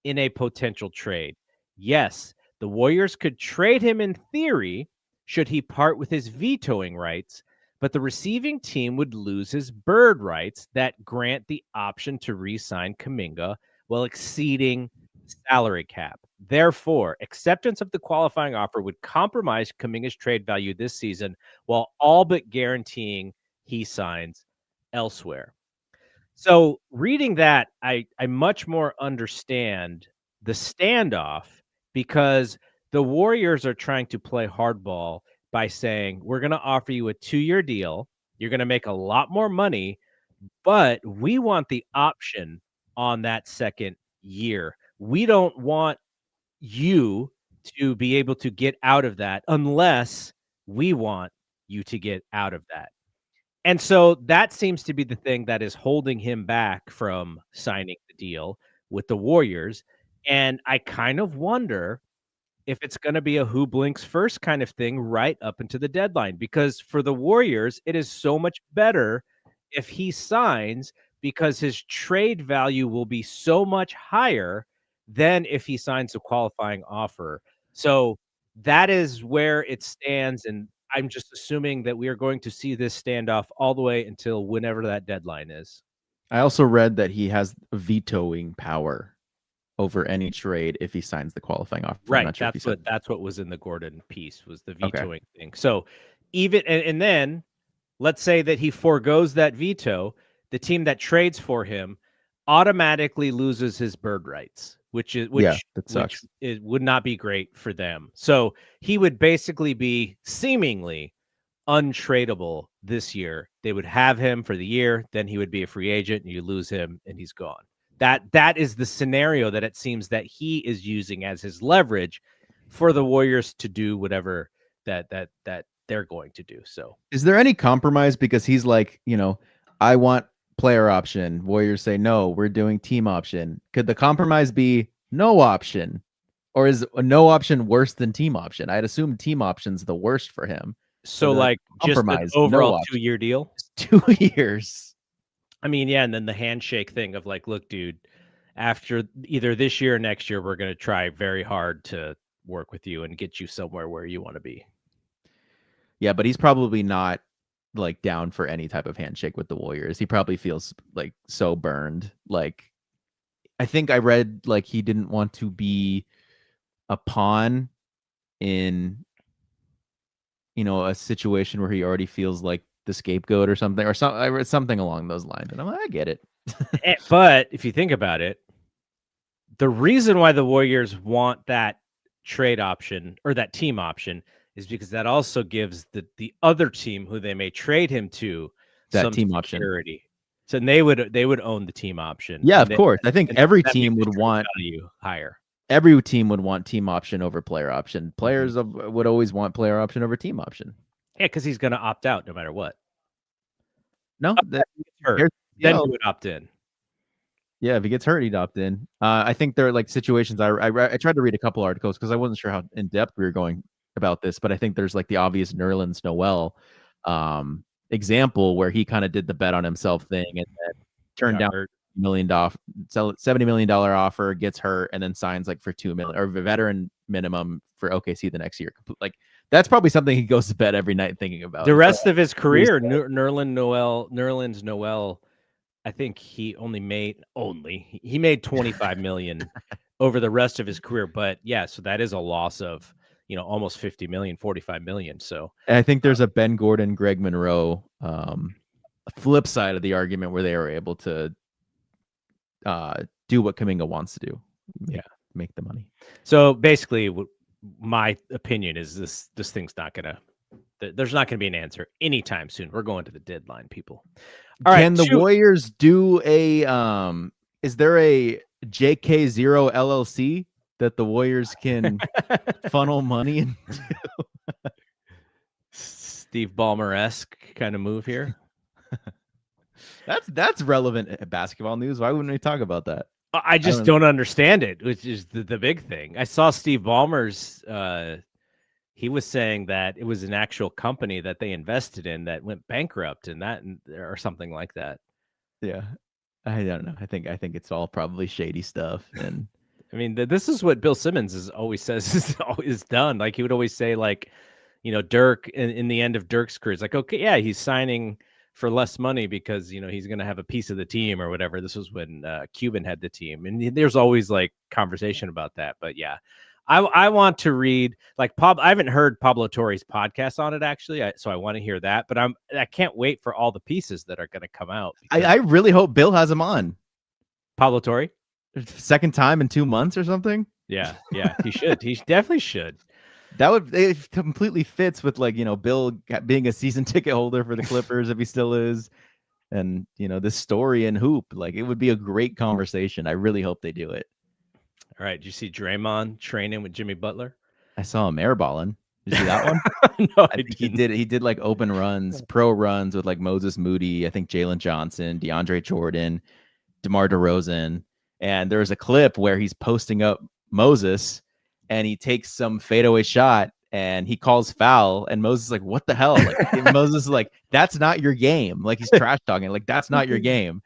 S1: in a potential trade. Yes, the Warriors could trade him in theory should he part with his vetoing rights, but the receiving team would lose his bird rights that grant the option to re-sign Kuminga while exceeding the salary cap. Therefore, acceptance of the qualifying offer would compromise Kuminga's trade value this season while all but guaranteeing he signs elsewhere. So reading that, I much more understand the standoff because the Warriors are trying to play hardball by saying, we're going to offer you a 2-year deal. You're going to make a lot more money, but we want the option on that second year. We don't want you to be able to get out of that unless we want you to get out of that. And so that seems to be the thing that is holding him back from signing the deal with the Warriors. And I kind of wonder if it's going to be a who blinks first kind of thing right up into the deadline, because for the Warriors, it is so much better if he signs because his trade value will be so much higher than if he signs a qualifying offer. So that is where it stands. And I'm just assuming that we are going to see this standoff all the way until whenever that deadline is.
S3: I also read that he has vetoing power over any trade if he signs the qualifying offer.
S1: Right. That's what was in the Gordon piece, was the vetoing thing. So even and then let's say that he forgoes that veto, the team that trades for him automatically loses his bird rights, which would not be great for them. So he would basically be seemingly untradeable this year. They would have him for the year, then he would be a free agent, and you lose him, and he's gone. That is the scenario that it seems that he is using as his leverage for the Warriors to do whatever that they're going to do. So
S3: is there any compromise? Because he's like, I want player option. Warriors say, no, we're doing team option. Could the compromise be no option? Or is a no option worse than team option? I'd assume team option's the worst for him.
S1: So like just an overall 2-year deal?
S3: 2 years.
S1: I mean, yeah, and then the handshake thing of like, look, dude, after either this year or next year, we're going to try very hard to work with you and get you somewhere where you want to be.
S3: Yeah, but he's probably not like down for any type of handshake with the Warriors. He probably feels like so burned. Like, I think I read like he didn't want to be a pawn in, a situation where he already feels like the scapegoat or something, I read something along those lines, and I'm like, I get it.
S1: But if you think about it, the reason why the Warriors want that trade option or that team option is because that also gives the other team who they may trade him to
S3: that
S1: some
S3: team
S1: security. So they would own the team option.
S3: Yeah, of course. I think every team would want
S1: value higher.
S3: Every team would want team option over player option. Players would always want player option over team option.
S1: Yeah, because he's going to opt out no matter what.
S3: No,
S1: that hurt. Then he would opt in.
S3: Yeah, if he gets hurt, he'd opt in. I think there are like situations. I tried to read a couple articles because I wasn't sure how in depth we were going about this, but I think there's like the obvious Nerlens Noel example where he kind of did the bet on himself thing and then turned down $70 million offer, gets hurt, and then signs like for $2 million or a veteran minimum for OKC the next year. Like that's probably something he goes to bed every night thinking about.
S1: The rest of his career, Nerlens Noel, I think he made 25 million over the rest of his career. But yeah, so that is a loss of almost 50 million, 45 million. So
S3: I think there's a Ben Gordon, Greg Monroe flip side of the argument where they are able to do what Kuminga wants to do. Make the money.
S1: So basically, my opinion is this thing's not gonna. There's not gonna be an answer anytime soon. We're going to the deadline, people.
S3: All right. Can the Warriors do a? Is there a JK0 LLC that the Warriors can funnel money into?
S1: Steve Ballmer-esque kind of move here.
S3: That's relevant basketball news. Why wouldn't we talk about that?
S1: I just don't understand it, which is the big thing. I saw Steve Ballmer's. He was saying that it was an actual company that they invested in that went bankrupt, or something like that.
S3: Yeah, I don't know. I think it's all probably shady stuff. And
S1: I mean, this is what Bill Simmons always says is always done. Like he would always say, like, Dirk in the end of Dirk's career, it's like, okay, yeah, he's signing for less money because he's going to have a piece of the team or whatever. This was when Cuban had the team, and there's always like conversation about that. But yeah, I want to read like I haven't heard Pablo Torre's podcast on it actually, so I want to hear that. But I can't wait for all the pieces that are going to come out.
S3: I really hope Bill has him on.
S1: Pablo Torre,
S3: second time in 2 months or something.
S1: Yeah, he should. He definitely should.
S3: It completely fits with like, Bill being a season ticket holder for the Clippers if he still is. And, this story in hoop, like it would be a great conversation. I really hope they do it.
S1: All right. Did you see Draymond training with Jimmy Butler?
S3: I saw him airballing. Did you see that one?
S1: No,
S3: I think he did. He did like open runs, pro runs with like Moses Moody, I think Jalen Johnson, DeAndre Jordan, DeMar DeRozan. And there's a clip where he's posting up Moses and he takes some fadeaway shot and he calls foul. And Moses is like, what the hell? Like, Moses is like, that's not your game. Like he's trash talking. Like, that's not your game.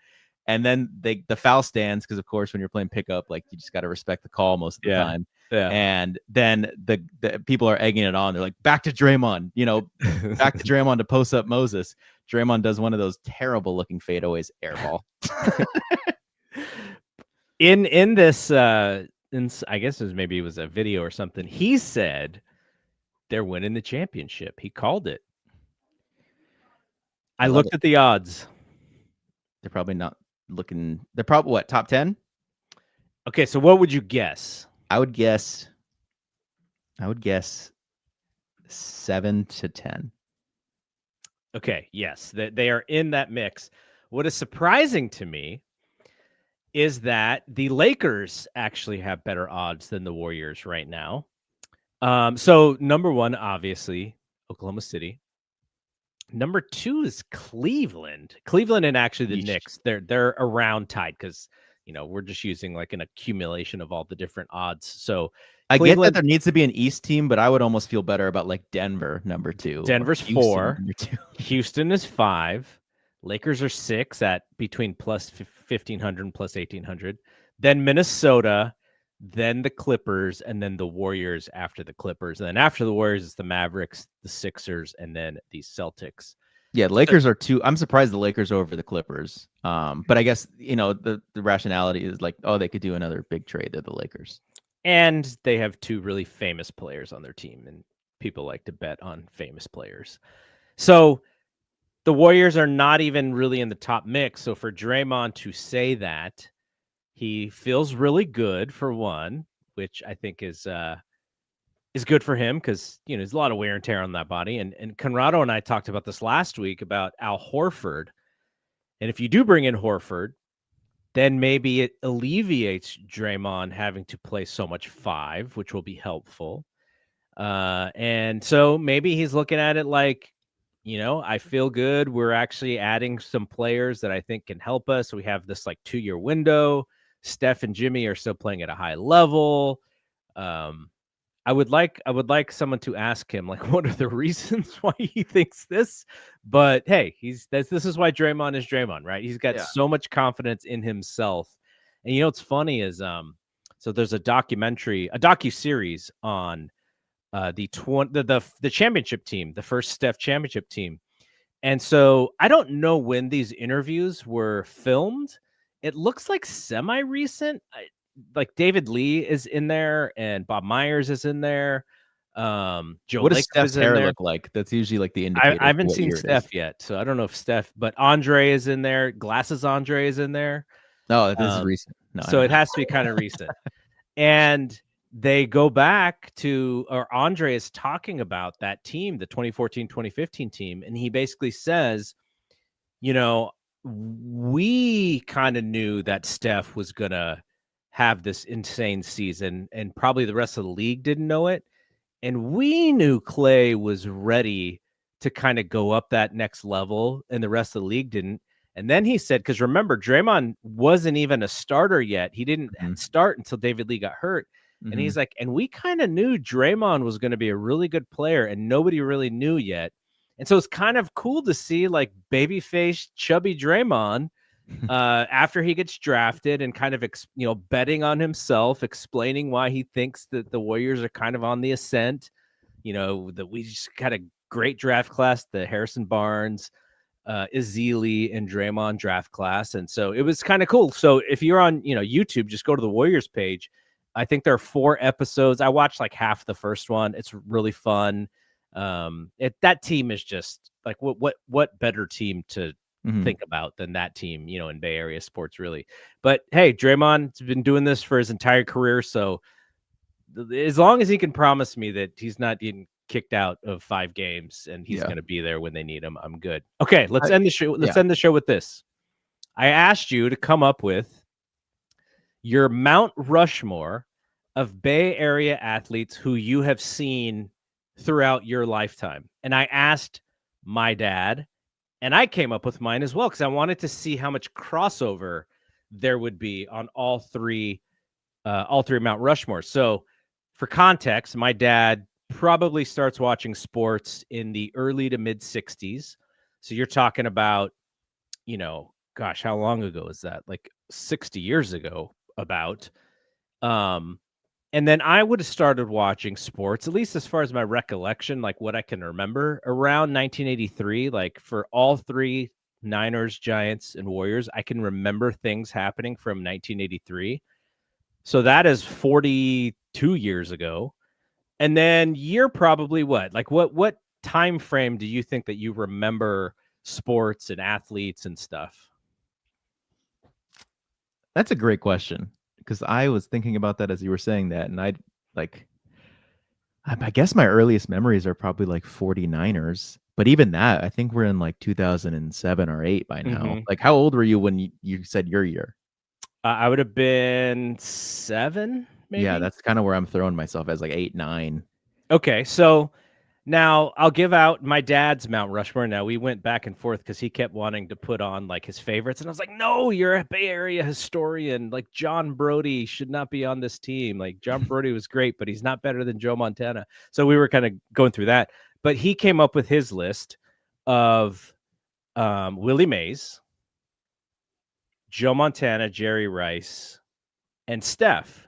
S3: And then the foul stands because, of course, when you're playing pickup, like you just got to respect the call most of the time.
S1: Yeah.
S3: And then the people are egging it on. They're like, back to Draymond, back to Draymond to post up Moses. Draymond does one of those terrible looking fadeaways, airball.
S1: in this, I guess it was a video or something. He said they're winning the championship. He called it. I looked at the odds.
S3: They're probably not looking. They're probably what, top 10?
S1: Okay, so what would you guess?
S3: I would guess 7 to 10.
S1: Okay, yes, they are in that mix. What is surprising to me is that the Lakers actually have better odds than the Warriors right now. So number one, obviously, Oklahoma City. Number two is Cleveland. Cleveland and actually the Knicks. They're around tied because we're just using like an accumulation of all the different odds. So
S3: I get that there needs to be an East team, but I would almost feel better about like Denver, number 2.
S1: Denver's 4. Houston is 5. Lakers are 6 at between plus 1,500 and plus 1,800. Then Minnesota, then the Clippers, and then the Warriors after the Clippers. And then after the Warriors, it's the Mavericks, the Sixers, and then the Celtics.
S3: Yeah, the Lakers are 2. I'm surprised the Lakers are over the Clippers. But I guess, the rationality is like, oh, they could do another big trade. They're the Lakers.
S1: And they have 2 really famous players on their team, and people like to bet on famous players. So the Warriors are not even really in the top mix. So for Draymond to say that, he feels really good for one, which I think is good for him because there's a lot of wear and tear on that body. And Conrado and I talked about this last week about Al Horford. And if you do bring in Horford, then maybe it alleviates Draymond having to play so much 5, which will be helpful. And so maybe he's looking at it like, I feel good. We're actually adding some players that I think can help us. We have this like 2-year window. Steph and Jimmy are still playing at a high level. I would like someone to ask him like, what are the reasons why he thinks this? But hey, this is why Draymond is Draymond, right? He's got so much confidence in himself. And what's funny is so there's a docuseries on the championship team, the first Steph championship team. And so I don't know when these interviews were filmed. It looks like semi-recent. Like David Lee is in there and Bob Myers is in there. Joe
S3: what does
S1: Lacob
S3: Steph's hair look like? That's usually like the indicator.
S1: I haven't seen Steph yet, so I don't know if Steph, but Andre is in there. Glasses Andre is in there.
S3: Oh, this is recent. No,
S1: so it has to be kind of recent. And they go back to, or Andre is talking about that team, the 2014-2015 team. And he basically says, we kind of knew that Steph was going to have this insane season and probably the rest of the league didn't know it. And we knew Clay was ready to kind of go up that next level and the rest of the league didn't. And then he said, because remember, Draymond wasn't even a starter yet. He didn't start until David Lee got hurt. And he's like, and we kind of knew Draymond was going to be a really good player, and nobody really knew yet. And so it's kind of cool to see like babyface, chubby Draymond after he gets drafted and kind of, betting on himself, explaining why he thinks that the Warriors are kind of on the ascent. That we just got a great draft class, the Harrison Barnes, Ezeli, and Draymond draft class. And so it was kind of cool. So if you're on, YouTube, just go to the Warriors page. I think there are 4 episodes. I watched like half the first one. It's really fun. That team is just like, what better team to think about than that team, in Bay Area sports, really. But hey, Draymond's been doing this for his entire career. So as long as he can promise me that he's not getting kicked out of 5 games and he's going to be there when they need him, I'm good. Okay, let's end the show. Let's end the show with this. I asked you to come up with your Mount Rushmore of Bay Area athletes who you have seen throughout your lifetime. And I asked my dad, and I came up with mine as well, because I wanted to see how much crossover there would be on all three Mount Rushmore. So for context, my dad probably starts watching sports in the early to mid 60s. So you're talking about, gosh, how long ago is that? Like 60 years ago, about. And then I would have started watching sports, at least as far as my recollection, like what I can remember, around 1983, like for all 3 Niners, Giants, and Warriors. I can remember things happening from 1983. So that is 42 years ago. And then you're probably what? Like what time frame do you think that you remember sports and athletes and stuff?
S3: That's a great question, because I was thinking about that as you were saying that, and I guess my earliest memories are probably like 49ers, but even that, I think we're in like 2007 or 8 by now. Like, how old were you when you said your year?
S1: I would have been 7, maybe.
S3: Yeah, that's kind of where I'm throwing myself, as like 8, 9.
S1: Okay, so now I'll give out my dad's Mount Rushmore. Now, we went back and forth because he kept wanting to put on like his favorites. And I was like, no, you're a Bay Area historian. Like, John Brody should not be on this team. Like, John Brody was great, but he's not better than Joe Montana. So we were kind of going through that. But he came up with his list of Willie Mays, Joe Montana, Jerry Rice, and Steph.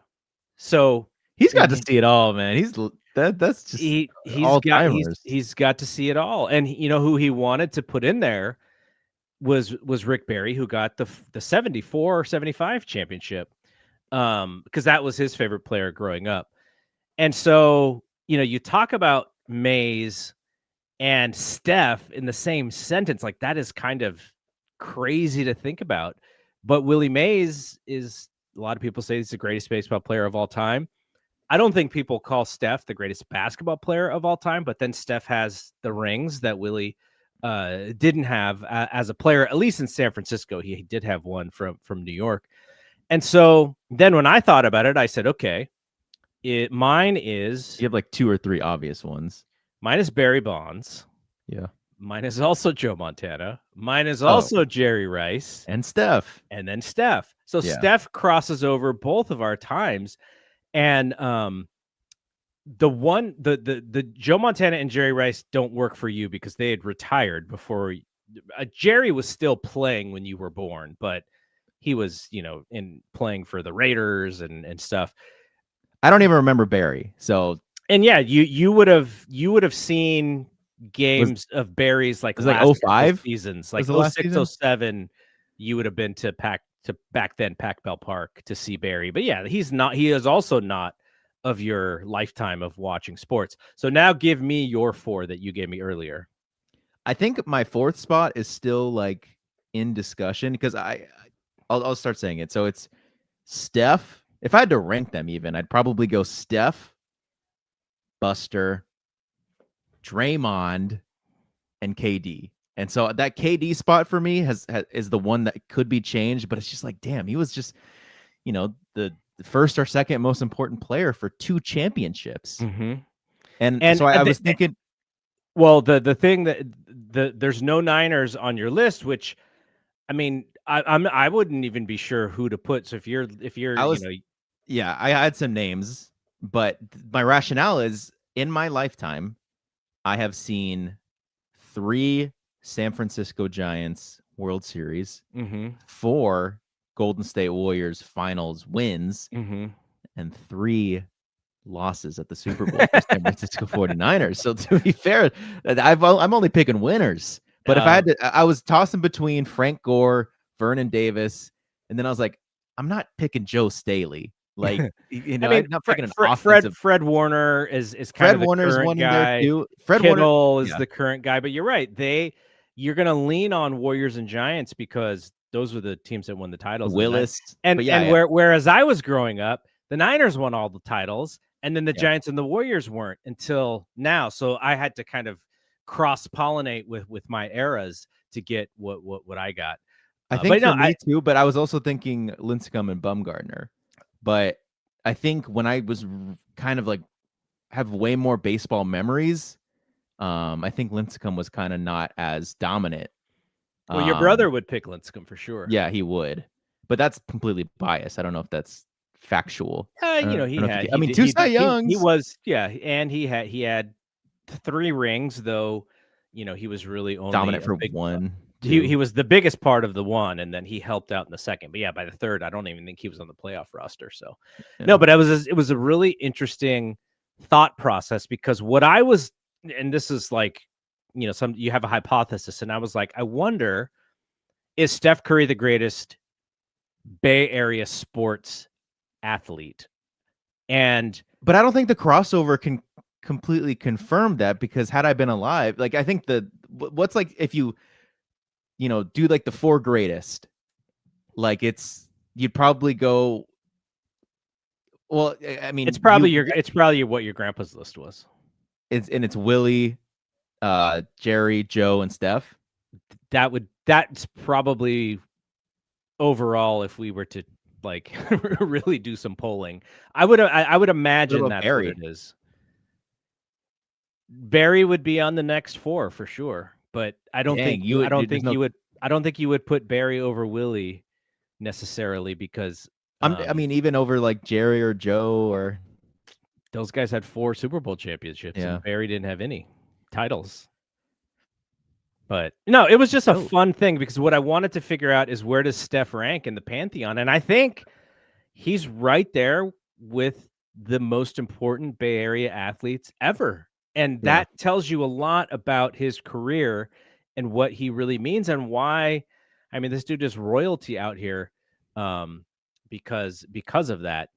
S1: So
S3: he's got to see it all, man. That's just
S1: he's got to see it all. And who he wanted to put in there was Rick Barry, who got the 74 or 75 championship, because that was his favorite player growing up. And so you talk about Mays and Steph in the same sentence, like that is kind of crazy to think about. But Willie Mays is, a lot of people say he's the greatest baseball player of all time. I don't think people call Steph the greatest basketball player of all time, but then Steph has the rings that Willie didn't have as a player, at least in San Francisco. He did have one from New York. And so then when I thought about it, I said, okay, mine is...
S3: You have like 2 or 3 obvious ones.
S1: Mine is Barry Bonds.
S3: Yeah.
S1: Mine is also Joe Montana. Mine is also Jerry Rice.
S3: And Steph.
S1: And then Steph. So Steph crosses over both of our times. And the Joe Montana and Jerry Rice don't work for you because they had retired before. Jerry was still playing when you were born, but he was, in playing for the Raiders and stuff.
S3: I don't even remember Barry. So,
S1: and yeah, you would have seen games of Barry's like
S3: 05
S1: seasons, like 06, 07. You would have been to back then Pac Bell Park to see Barry. But yeah, he is also not of your lifetime of watching sports. So now give me your 4 that you gave me earlier.
S3: I think my 4th spot is still like in discussion, because I'll start saying it. So it's Steph. If I had to rank them even, I'd probably go Steph, Buster, Draymond, and KD. And so that KD spot for me is the one that could be changed, but it's just like, damn, he was just, the first or second most important player for 2 championships. And so I was thinking,
S1: well, the thing that there's no Niners on your list, which I mean, I wouldn't even be sure who to put. So if you're
S3: I was, yeah, I had some names, but my rationale is in my lifetime, I have seen 3 San Francisco Giants World Series, 4 Golden State Warriors Finals wins, and 3 losses at the Super Bowl for San Francisco 49ers. So to be fair, I'm only picking winners. But if I had to, I was tossing between Frank Gore, Vernon Davis, and then I was like, I'm not picking Joe Staley. Like, you know,
S1: I mean,
S3: I'm not picking an offensive.
S1: Fred Warner is kind
S3: Fred
S1: of the
S3: Warner's
S1: current
S3: one in
S1: guy.
S3: there too. Fred
S1: Kittle
S3: Warner
S1: is the current guy, but you're right. You're going to lean on Warriors and Giants because those were the teams that won the titles.
S3: Willis,
S1: whereas I was growing up, the Niners won all the titles, and then the Giants and the Warriors weren't until now. So I had to kind of cross-pollinate with my eras to get what I got.
S3: I think for me too, but I was also thinking Lincecum and Bumgarner. But I think when I was kind of like have way more baseball memories, I think Lincecum was kind of not as dominant.
S1: Well, your brother would pick Lincecum for sure.
S3: Yeah, he would. But that's completely biased. I don't know if that's factual.
S1: You know, he had.
S3: I mean, 2 Cy Youngs.
S1: He was, and he had 3 rings, though. You know, he was really only
S3: dominant for one.
S1: He was the biggest part of the one, and then he helped out in the second. But yeah, by the third, I don't even think he was on the playoff roster. So no, but it was a really interesting thought process because what I was, and this is like, you know, you have a hypothesis, and I was like, I wonder, is Steph Curry the greatest Bay Area sports athlete?
S3: But I don't think the crossover can completely confirm that, because had I been alive, like I think what's like if you know, do like the 4 greatest, like you'd probably go. Well, I mean,
S1: it's probably what your grandpa's list was.
S3: It's Willie, Jerry, Joe, and Steph.
S1: That's probably overall, if we were to like really do some polling, I would imagine that's what it is. Barry would be on the next 4 for sure. But I don't think you would put Barry over Willie necessarily, because
S3: I mean, even over like Jerry or Joe, or
S1: those guys had 4 Super Bowl championships, and Barry didn't have any titles. But no, it was just a fun thing, because what I wanted to figure out is, where does Steph rank in the pantheon? And I think he's right there with the most important Bay Area athletes ever. And that tells you a lot about his career and what he really means, and why. I mean, this dude is royalty out here, because of that.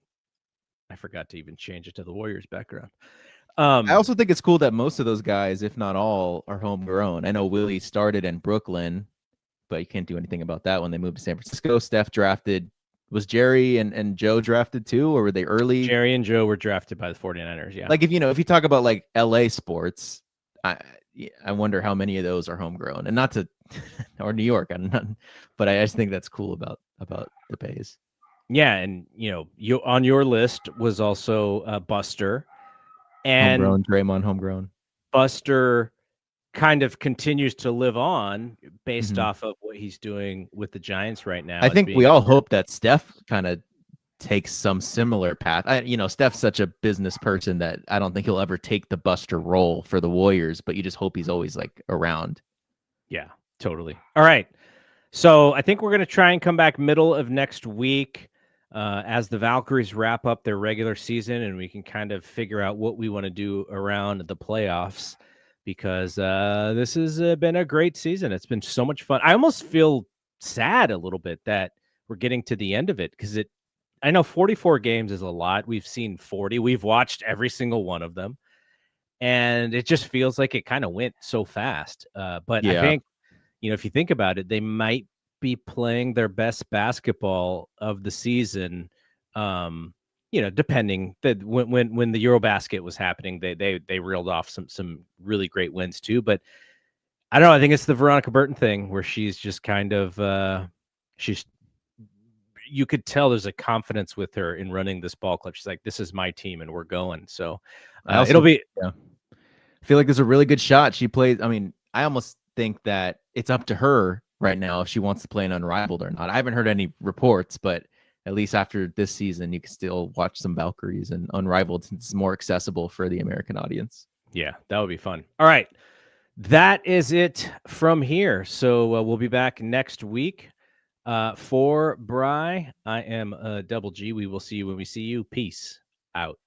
S1: I forgot to even change it to the Warriors background.
S3: I also think it's cool that most of those guys, if not all, are homegrown. I know Willie started in Brooklyn, but you can't do anything about that when they moved to San Francisco. Steph drafted. Was Jerry and Joe drafted too, or were they early?
S1: Jerry and Joe were drafted by the 49ers, yeah.
S3: Like, if you talk about like LA sports, I wonder how many of those are homegrown, and not to, or New York, but I just think that's cool about the Bays.
S1: Yeah, and you on your list was also Buster, and
S3: homegrown, Draymond homegrown.
S1: Buster kind of continues to live on based off of what he's doing with the Giants right now.
S3: I think we all hope that Steph kind of takes some similar path. Steph's such a business person that I don't think he'll ever take the Buster role for the Warriors, but you just hope he's always like around.
S1: Yeah, totally. All right. So I think we're going to try and come back middle of next week as the Valkyries wrap up their regular season, and we can kind of figure out what we want to do around the playoffs, because this has been a great season. It's been so much fun. I almost feel sad a little bit that we're getting to the end of it, because I know 44 games is a lot. We've seen 40. We've watched every single one of them, and it just feels like it kind of went so fast. But I think, if you think about it, they might be playing their best basketball of the season. Depending that when the Eurobasket was happening, they reeled off some really great wins too. But I don't know. I think it's the Veronica Burton thing, where she's just kind of you could tell there's a confidence with her in running this ball club. She's like, this is my team and we're going. So it'll be.
S3: Yeah. I feel like there's a really good shot. She plays. I mean, I almost think that it's up to her right now if she wants to play an Unrivaled or not. I haven't heard any reports, but at least after this season, you can still watch some Valkyries and Unrivaled since it's more accessible for the American audience.
S1: Yeah, that would be fun. All right. That is it from here. So we'll be back next week. For Bry, I am Double G. We will see you when we see you. Peace out.